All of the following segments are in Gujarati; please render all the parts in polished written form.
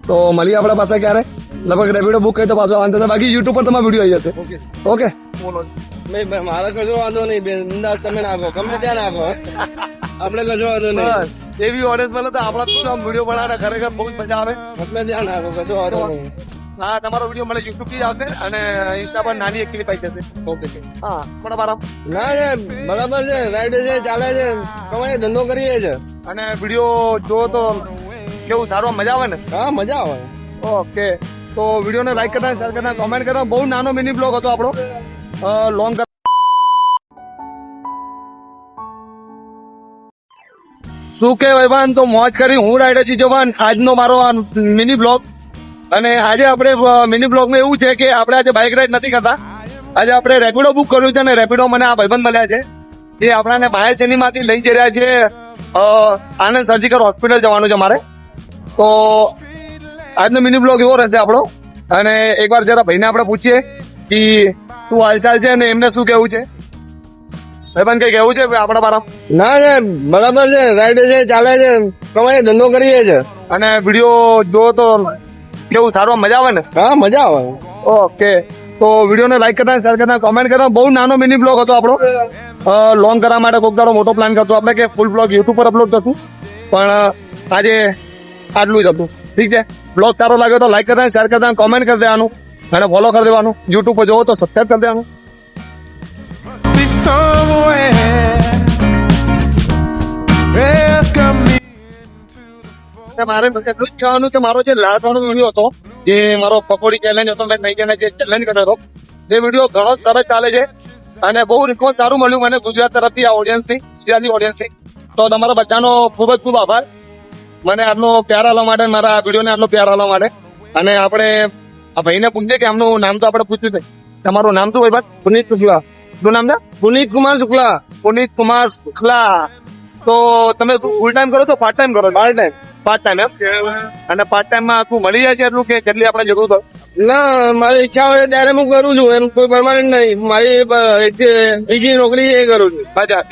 તો મળીએ આપણા પાસે ક્યારે લગભગ રેપિડો બુક કરી તો પાછો વાંધો નહીં. બાકી યુટ્યુબ પર તમારો વિડીયો આવી જશે. ઓકે બોલો. મારે કશો વાંધો નહીં બિંદાસ તમે નાખો ગમે ત્યાં નાખો આપણે કશો વાંધો નહીં. એવી ઓડિયન્સ મળે તો આપણા શું વિડીયો બનાવે ખરેખર બહુ જ મજા આવે. ગમે ત્યાં નાખો કશો વાંધો નહીં. હા તમારો વિડીયો મને યુટ્યુબ થી જ આવશે અને ઇન્સ્ટા પર નાની એક ક્લિપ આવી જશે. ઓકે હા પણ બરાબર. ના બરાબર છે રાઈડ છે ચાલે છે કમાઈ ધંધો કરીએ છે. અને વિડીયો જો તો કેવું સારું મજા આવે ને. હા મજા આવે. ઓકે તો વિડીયોને લાઈક કરતા શેર કરતા કોમેન્ટ કરતા. બહુ નાનો મિની બ્લોગ હતો આપણો લોંગ. શું કે ભાઈબાન તો મોજ કરી. હું રાઈડર છું જવાન. આજનો મારો આ મિની બ્લોગ. અને આજે આપણે મિની બ્લોગમાં એવું છે કે આપણે આજે બાઇક રાઈડ નથી કરતા. આજે આપણે રેપિડો બુક કર્યું છે અને રેપિડો મને આ ભાઈબંધ મળ્યા છે જે આપણાને બાયસેનીમાંથી લઈ જઈ રહ્યા છે આનંદ સર્જિકલ હોસ્પિટલ જવાનું છે મારે. તો આજનો મિની બ્લોગ એવો રહેશે આપણો. અને એકવાર જરા ભાઈને આપણે પૂછીએ કે શું હાલચાલ છે અને એમને શું કેવું છે. ભાઈબંધ કઈ કેવું છે આપણા બારા? ના બરાબર છે રાઈડ છે ચાલે છે કમાઈ ધંધો કરીએ છે. અને વિડીયો જો તો કેવું સારું મજા આવે ને. હા મજા આવે. ઓકે તો વિડીયોને લાઈક કરતા શેર કરતા કોમેન્ટ કરતા. બહુ નાનો મિની બ્લોગ હતો આપણો. લોંગ કરવા માટે કોઈક દાડો મોટો પ્લાન કરશું આપણે કે ફૂલ બ્લોગ યુટ્યુબ પર અપલોડ કરશું. પણ આજે આટલું જ હતું. ઠીક છે. બ્લોગ સારો લાગ્યો તો લાઈક કરતા શેર કરતા કોમેન્ટ કરી દેવાનું અને ફોલો કરી દેવાનું. યુટ્યુબ પર જોવો તો સબસ્ક્રાઈબ કરી દેવાનું. Be somewhere. Welcome me. મારે એટલું જ કહેવાનું કે મારો જે લાસ્ટનો વિડીયો હતો જે મારો પકોડી ચેલેન્જ હતો મેં નહીં જે ચેલેન્જ કર્યો હતો એ વિડીયો ઘણો સરસ ચાલે છે અને બહુ રિસ્પોન્સ સારું મળ્યું મને ગુજરાત તરફથી આ ઓડિયન્સથી ગુજરાતી ઓડિયન્સથી. તો તમારા બધાનો ખૂબ જ ખૂબ આભાર મને આટલો પ્યાર આપવા માટે મારા વિડીયોને આટલો પ્યાર આપવા માટે. અને આપણે આ ભાઈને પૂછીએ કે આમનું નામ તો આપણે પૂછ્યું છે. તમારું નામ શું ભાઈ? પુનિત શુક્લા. શું નામ છે? પુનિત કુમાર શુક્લા. પુનિત કુમાર શુક્લા. તો તમે ફૂલ ટાઈમ કરો છો પાર્ટ ટાઈમ કરો? Part time. પાર્ટ ટાઈમ એમ. અને પાર્ટ ટાઈમમાં શું મળી જાય છે એટલું કે જેટલી આપણે જરૂર હોય? ના મારી ઈચ્છા હોય ત્યારે હું કરું છું એમ કોઈ પરમાનન્ટ નહીં. મારી બીજી નોકરી એ કરું છું. અચ્છા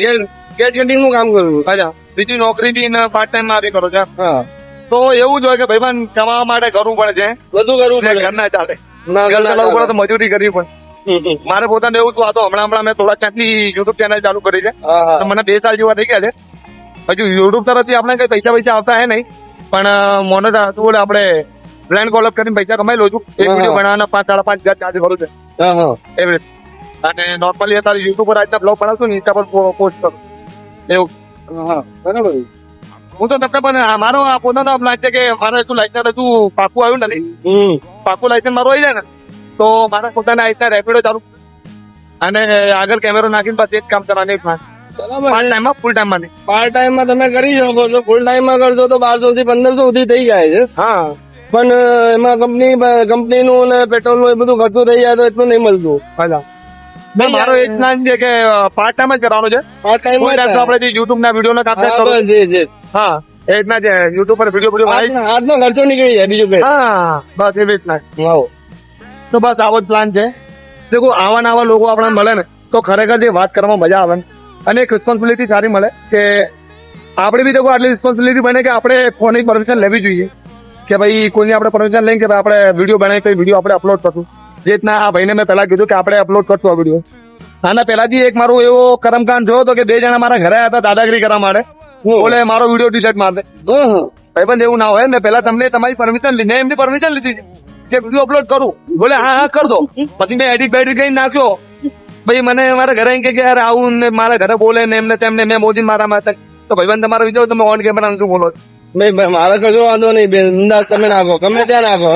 ગેસ કટિંગ નું કામ કરું છું. અચ્છા બીજી નોકરી બી પાર્ટ ટાઈમ માં કરો છો. હા તો એવું જ હોય કે ભાઈ કમાવા માટે કરવું પડે છે. બધું કરવું પડે. ઘર ના ચાલે. ના ઘર ચલાવવું પડે તો મજૂરી કરવી પડે. મારે પોતાને એવું હતું. આ તો હમણાં મેં થોડા ક્યાંકથી યુટ્યુબ ચેનલ ચાલુ કરી છે. તો મને 2 સાલ જેવા થઈ ગયા છે. હજુ યુટ્યુબ તરફથી આપણે કઈ પૈસા આવતા હે નહીં પણ મોને બોલે આપણે બ્રાન્ડ કોલઅપ કરીને પૈસા કમાઈ લઉં છું. એક વિડીયો બનાવવાના 5-5.5 હજાર ચાર્જ કરું છે એવી રીતે. અને નોર્મલી અત્યારે યુટ્યુબ પર આજના બ્લોગ બનાવશું ને ઇન્સ્ટા પર પોસ્ટ કરું એવું. બરાબર. હું તો તમને પણ મારો આ પોતાનો પ્લાન છે કે મારે શું લાઇસન્સ હજુ પાકું આવ્યું નથી. પાકું લાઇસન્સ મારું આવી જાય ને તો મારે પોતાના આઈસના રેપિડો ચાલુ અને આગળ કેમેરો નાખીને બસ એ જ કામ કરવાની પ્લાન. પાર્ટ ટાઈમમાં ફૂલ ટાઈમમાં નહીં. પાર્ટ ટાઈમ માં તમે કરી શકો છો. ફૂલ ટાઈમ માં કરશો તો 1200 થી 1500 સુધી થઈ જાય છે. હા પણ એમાં કંપની નું અને પેટ્રોલ નું એ બધું ખર્ચું થઈ જાય તો એટલું નહીં મળતું. મારો એ જ પ્લાન છે કે પાર્ટ ટાઈમ જ કરવાનો છે. પાર્ટ ટાઈમ કોઈ ટાઈમ તો આપણે જે યુટ્યુબ ના વિડીયો ના કામ કરો. હા એ રીતના છે યુટ્યુબ પર વિડીયો આજનો ખર્ચો નીકળી જાય બીજું કઈ. હા બસ એવી રીતના. આવો તો બસ આવો જ પ્લાન છે. દેખો આવા નવા લોકો આપણને મળે ને તો ખરેખર જે વાત કરવામાં મજા આવે અને એક રિસ્પોન્સિબિલિટી સારી મળે કે આપણે બી દેખો આટલી રિસ્પોન્સિબિલિટી બને કે આપણે કોની પરમિશન લેવી જોઈએ કે ભાઈ કોઈની આપણે પરમિશન લઈને કે ભાઈ આપણે વિડીયો બનાવી તો વિડીયો આપણે અપલોડ કરશું. જે રીતના આ ભાઈને મેં પહેલા કીધું કે આપણે અપલોડ કરશું આ વિડીયો. આના પહેલાથી એક મારું એવો કરમકાંડ જોયો હતો કે 2 જણા મારા ઘરે આવ્યા હતા દાદાગીરી કરવા માટે. બોલે મારો વિડીયો ડિલીટ માર દે. ભાઈબંધ એવું ના હોય ને પહેલા તમને તમારી પરમિશન લીધી એમની પરમિશન લીધી કે વિડીયો અપલોડ કરું. બોલે હા કર દો. પછી મેં એડિટ કરી નાખ્યો. ભાઈ મને મારા ઘરે કે યાર આવું ને મારા ઘરે બોલે ને એમને તેમને મેં મોદી મારા માતા. તો ભાઈબંધ તમારો વિચારો તમે ઓન કેમેરા શું બોલો? મારે કશો વાંધો નહીં બિંદાસ તમે નાખો ગમે ત્યાં નાખો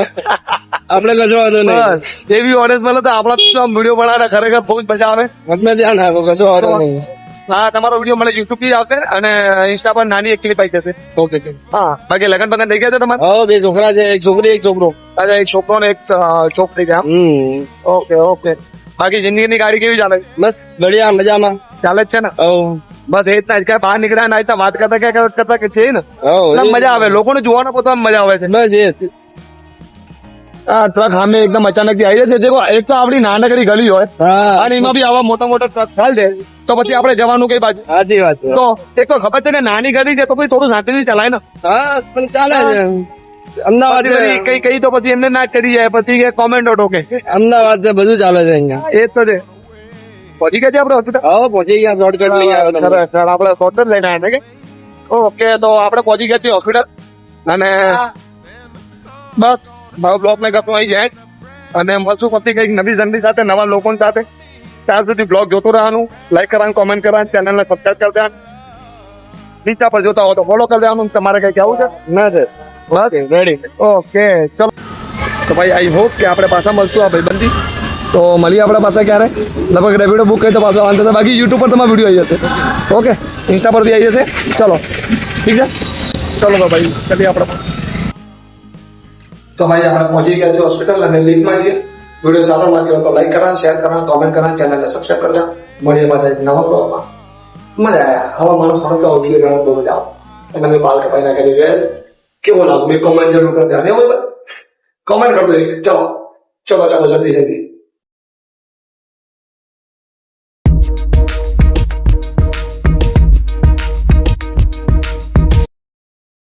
આપણે કશો વાંધો નહીં. એવી ઓડિયન્સ મળે તો આપણા વિડીયો બનાવવા ખરેખર બહુ જ મજા આવે. ગમે ત્યાં નાખો કશો વાંધો નહીં. હા તમારો વિડીયો મને યુટ્યુબ થી આવશે અને ઇન્સ્ટા પર નાની એક ક્લિપ આવી જશે. ઓકે હા બાકી લગન બગન થઈ ગયા છે તમારે? હા 2 છોકરા છે. એક છોકરી એક છોકરો. અચ્છા એક છોકરો ને એક છોકરી છે. Okay okay. બાકી જિંદગીની ગાડી કેવી ચાલે? બસ બઢિયા મજામાં ચાલે જ છે ને? બસ એ રીતના કઈ બહાર નીકળ્યા ના વાત કરતા કે છે ને મજા આવે. લોકોને જોવાનો પોતામાં મજા આવે છે. બસ એ ટ્રક સામે એકદમ અચાનક થી આવી જાય છે. એક તો આપડી નાનકડી ગલી હોય અને એમાં બી આવા મોટા મોટા ટ્રક ચાલ છે તો પછી આપણે જવાનું કઈ બાજુ? સાચી વાત છે. તો એક તો ખબર છે કે નાની ગલી છે તો પછી થોડું શાંતિથી ચલાય ને. હા પણ ચાલે છે. અમદાવાદ કઈ કઈ તો પછી એમને ના કરી જાય પછી કે કોમેન્ટો ટોકે અમદાવાદ છે બધું ચાલે છે અહીંયા. એ જ તો છે. પહોંચી ગયા છે આપણે હોસ્પિટલ? હવે પહોંચી ગયા શોર્ટકટ લઈ આવ્યો તમે. સરસ, સરસ. આપણે હોસ્પિટલ લઈને આવ્યા છે કે ઓકે તો આપણે પહોંચી ગયા છીએ હોસ્પિટલ અને બસ મારો બ્લોગ ને ગપો આવી જાય અને મળશું પછી કંઈક નવી જર્ની સાથે નવા લોકો સાથે. ત્યાં સુધી બ્લોગ જોતું રહેવાનું, લાઈક કરવાનું, કોમેન્ટ કરવાનું, ચેનલને સબસ્ક્રાઈબ કરી દેવાનું. નીચા પર જોતા હો તો ફોલો કરી દેવાનું. તમારે કઈ કહેવું છે? ના સર બસ રેડી. ઓકે ચલો. તો ભાઈ આઈ હોપ કે આપણે પાછા મળશું આ ભાઈબંધી. તો મળીએ આપણે પાછા ક્યારે લગભગ રેપિડો બુક કરી તો પાછો અંત બાકી યુટ્યુબ પર તમારો વિડીયો આવી જશે. ઓકે ઇન્સ્ટા પર બી આવી જશે. ચલો ઠીક છે. ચલો તો ભાઈ ચલીએ આપણે. તો ભાઈ આપણે પહોંચી ગયા છે હોસ્પિટલ અને લીડમાં છીએ. વિડીયો સારો લાગ્યો તો લાઈક કરવાનું, શેર કરવાનું, કોમેન્ટ કરવાનું, ચેનલને સબસ્ક્રાઈબ કરજો. મળીએ પાછા એક નવા બ્લોગમાં. મજા આવ્યા. આવા માણસ મળતો વિડીયો જોવાનું બહુ મજા આવે. અને મેં બાલ કપાઈ નાખી દીધું. કેવો લાગ્યો મેં કોમેન્ટ જરૂર કરજો. અને કોમેન્ટ કરજો. ચલો ચલો ચલો જલ્દી જલ્દી.